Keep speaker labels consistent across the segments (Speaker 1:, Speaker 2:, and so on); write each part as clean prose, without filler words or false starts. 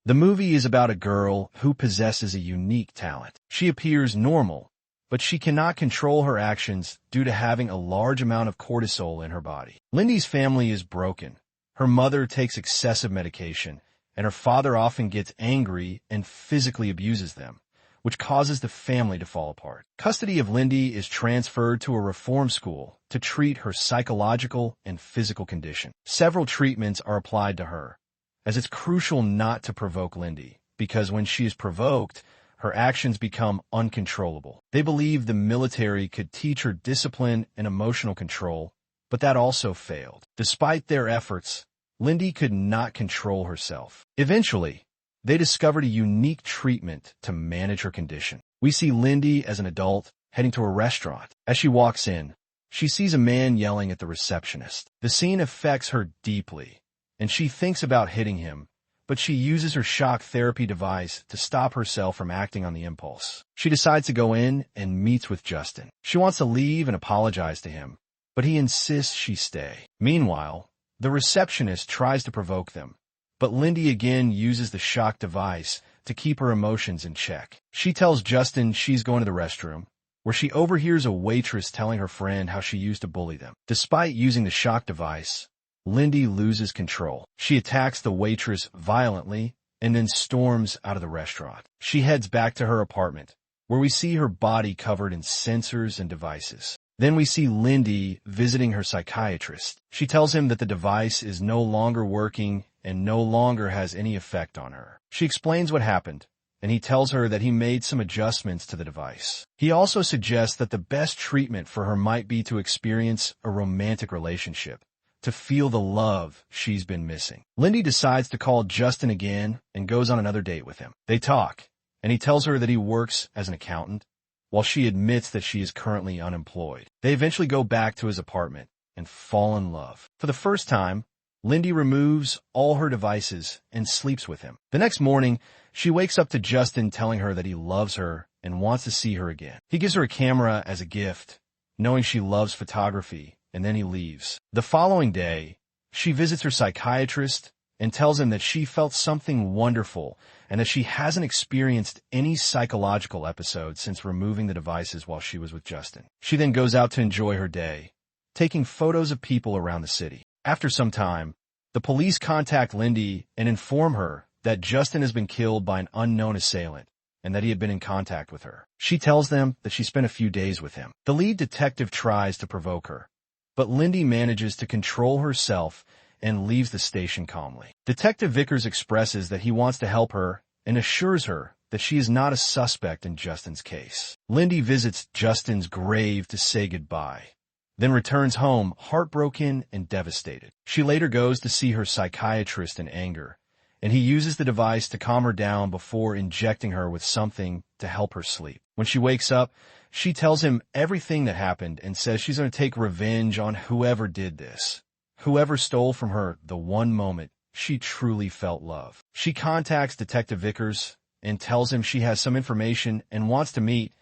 Speaker 1: The movie is about a girl who possesses a unique talent. She appears normal, but she cannot control her actions due to having a large amount of cortisol in her body. Lindy's family is broken. Her mother takes excessive medication, and her father often gets angry and physically abuses them, which causes the family to fall apart. Custody of Lindy is transferred to a reform school to treat her psychological and physical condition. Several treatments are applied to her, as it's crucial not to provoke Lindy, because when she is provoked, her actions become uncontrollable. They believe the military could teach her discipline and emotional control, but that also failed. Despite their efforts, Lindy could not control herself. Eventually, they discovered a unique treatment to manage her condition. We see Lindy as an adult heading to a restaurant. As she walks in, she sees a man yelling at the receptionist. The scene affects her deeply, and she thinks about hitting him, but she uses her shock therapy device to stop herself from acting on the impulse. She decides to go in and meets with Justin. She wants to leave and apologize to him, but he insists she stay. Meanwhile, the receptionist tries to provoke them, but Lindy again uses the shock device to keep her emotions in check. She tells Justin she's going to the restroom, where she overhears a waitress telling her friend how she used to bully them. Despite using the shock device, Lindy loses control. She attacks the waitress violently and then storms out of the restaurant. She heads back to her apartment, where we see her body covered in sensors and devices. Then we see Lindy visiting her psychiatrist. She tells him that the device is no longer working and no longer has any effect on her. She explains what happened, and he tells her that he made some adjustments to the device. He also suggests that the best treatment for her might be to experience a romantic relationship, to feel the love she's been missing. Lindy decides to call Justin again and goes on another date with him. They talk, and he tells her that he works as an accountant, while she admits that she is currently unemployed. They eventually go back to his apartment and fall in love. For the first time, Lindy removes all her devices and sleeps with him. The next morning, she wakes up to Justin telling her that he loves her and wants to see her again. He gives her a camera as a gift, knowing she loves photography, and then he leaves. The following day, she visits her psychiatrist and tells him that she felt something wonderful and that she hasn't experienced any psychological episodes since removing the devices while she was with Justin. She then goes out to enjoy her day, taking photos of people around the city. After some time, the police contact Lindy and inform her that Justin has been killed by an unknown assailant and that he had been in contact with her. She tells them that she spent a few days with him. The lead detective tries to provoke her, but Lindy manages to control herself and leaves the station calmly. Detective Vickers expresses that he wants to help her and assures her that she is not a suspect in Justin's case. Lindy visits Justin's grave to say goodbye, then returns home heartbroken and devastated. She later goes to see her psychiatrist in anger, and he uses the device to calm her down before injecting her with something to help her sleep. When she wakes up, she tells him everything that happened and says she's going to take revenge on whoever did this, whoever stole from her the one moment she truly felt love. She contacts Detective Vickers and tells him she has some information and wants to meet,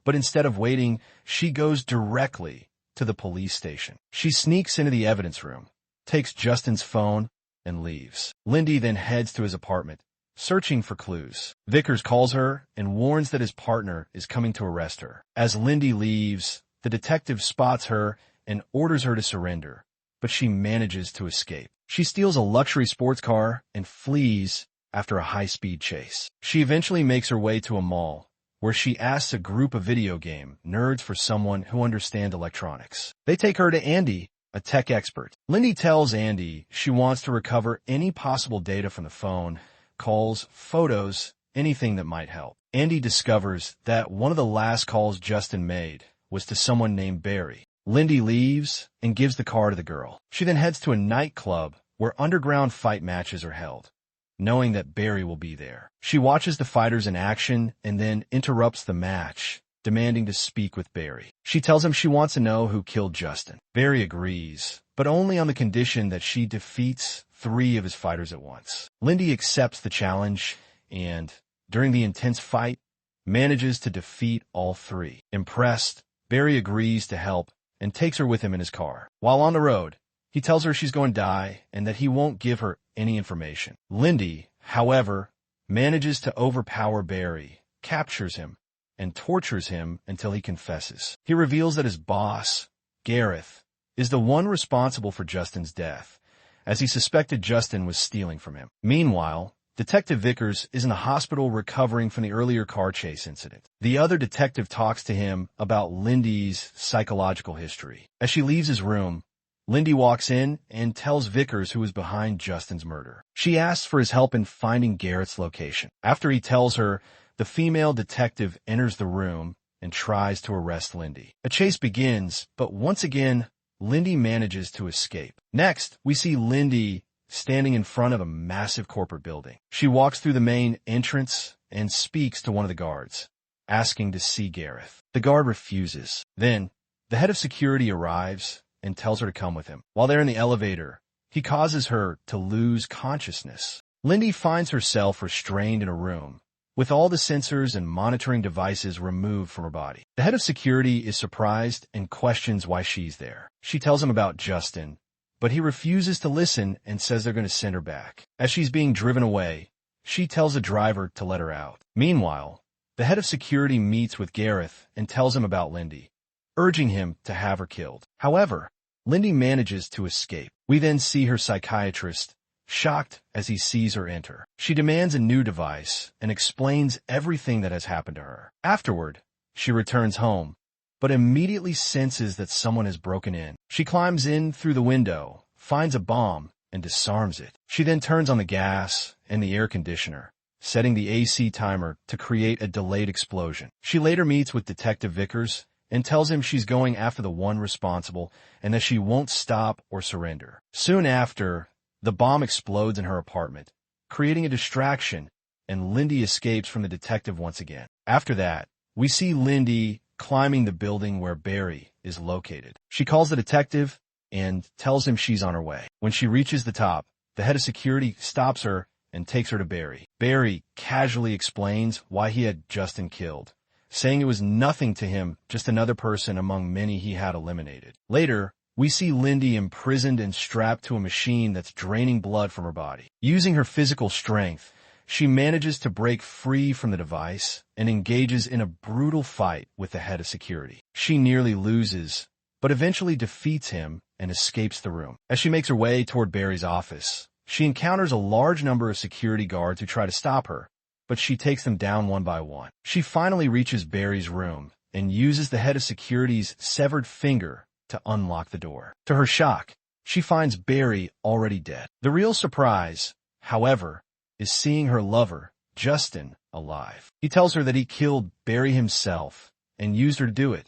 Speaker 1: but instead of waiting, she goes directly to the police station. She sneaks into the evidence room, takes Justin's phone, and leaves. Lindy then heads to his apartment, searching for clues. Vickers calls her and warns that his partner is coming to arrest her. As Lindy leaves, the detective spots her and orders her to surrender, but she manages to escape. She steals a luxury sports car and flees after a high-speed chase. She eventually makes her way to a mall, where she asks a group of video game nerds for someone who understands electronics. They take her to Andy, a tech expert. Lindy tells Andy she wants to recover any possible data from the phone, calls, photos, anything that might help. Andy discovers that one of the last calls Justin made was to someone named Barry. Lindy leaves and gives the car to the girl. She then heads to a nightclub where underground fight matches are held, knowing that Barry will be there. She watches the fighters in action and then interrupts the match, demanding to speak with Barry. She tells him she wants to know who killed Justin. Barry agrees, but only on the condition that she defeats 3 of his fighters at once. Lindy accepts the challenge and, during the intense fight, manages to defeat all 3. Impressed, Barry agrees to help and takes her with him in his car. While on the road, he tells her she's going to die and that he won't give her any information. Lindy, however, manages to overpower Barry, captures him, and tortures him until he confesses. He reveals that his boss, Gareth, is the one responsible for Justin's death, as he suspected Justin was stealing from him. Meanwhile, Detective Vickers is in the hospital recovering from the earlier car chase incident. The other detective talks to him about Lindy's psychological history. As she leaves his room, Lindy walks in and tells Vickers who is behind Justin's murder. She asks for his help in finding Garrett's location. After he tells her, the female detective enters the room and tries to arrest Lindy. A chase begins, but once again, Lindy manages to escape. Next, we see Lindy standing in front of a massive corporate building. She walks through the main entrance and speaks to one of the guards, asking to see Gareth. The guard refuses. Then, the head of security arrives and tells her to come with him. While they're in the elevator, he causes her to lose consciousness. Lindy finds herself restrained in a room, with all the sensors and monitoring devices removed from her body. The head of security is surprised and questions why she's there. She tells him about Justin, but he refuses to listen and says they're going to send her back. As she's being driven away, she tells the driver to let her out. Meanwhile, the head of security meets with Gareth and tells him about Lindy, urging him to have her killed. However, Lindy manages to escape. We then see her psychiatrist, shocked as he sees her enter. She demands a new device and explains everything that has happened to her. Afterward, she returns home, but immediately senses that someone has broken in. She climbs in through the window, finds a bomb, and disarms it. She then turns on the gas and the air conditioner, setting the AC timer to create a delayed explosion. She later meets with Detective Vickers and tells him she's going after the one responsible and that she won't stop or surrender. Soon after, the bomb explodes in her apartment, creating a distraction, and Lindy escapes from the detective once again. After that, we see Lindy climbing the building where Barry is located. She calls the detective and tells him she's on her way. When she reaches the top, the head of security stops her and takes her to Barry. Barry casually explains why he had Justin killed, saying it was nothing to him, just another person among many he had eliminated. Later, we see Lindy imprisoned and strapped to a machine that's draining blood from her body. Using her physical strength, she manages to break free from the device and engages in a brutal fight with the head of security. She nearly loses, but eventually defeats him and escapes the room. As she makes her way toward Barry's office, she encounters a large number of security guards who try to stop her, but she takes them down one by one. She finally reaches Barry's room and uses the head of security's severed finger to unlock the door. To her shock, she finds Barry already dead. The real surprise, however, is seeing her lover, Justin, alive. He tells her that he killed Barry himself and used her to do it,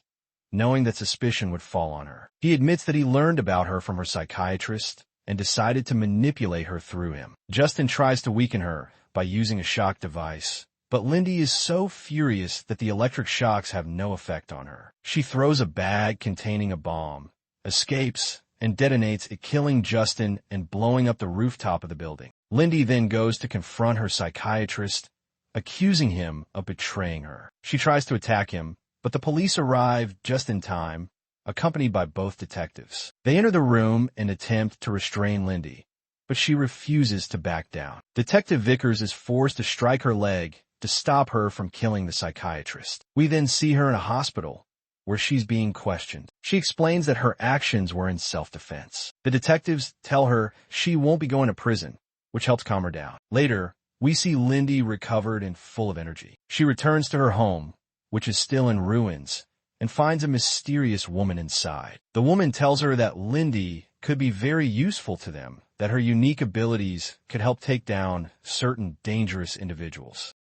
Speaker 1: knowing that suspicion would fall on her. He admits that he learned about her from her psychiatrist and decided to manipulate her through him. Justin tries to weaken her by using a shock device, but Lindy is so furious that the electric shocks have no effect on her. She throws a bag containing a bomb, escapes, and detonates it, killing Justin and blowing up the rooftop of the building. Lindy then goes to confront her psychiatrist, accusing him of betraying her. She tries to attack him, but the police arrive just in time, accompanied by both detectives. They enter the room and attempt to restrain Lindy, but she refuses to back down. Detective Vickers is forced to strike her leg to stop her from killing the psychiatrist. We then see her in a hospital, where she's being questioned. She explains that her actions were in self-defense. The detectives tell her she won't be going to prison, which helps calm her down. Later, we see Lindy recovered and full of energy. She returns to her home, which is still in ruins, and finds a mysterious woman inside. The woman tells her that Lindy could be very useful to them, that her unique abilities could help take down certain dangerous individuals.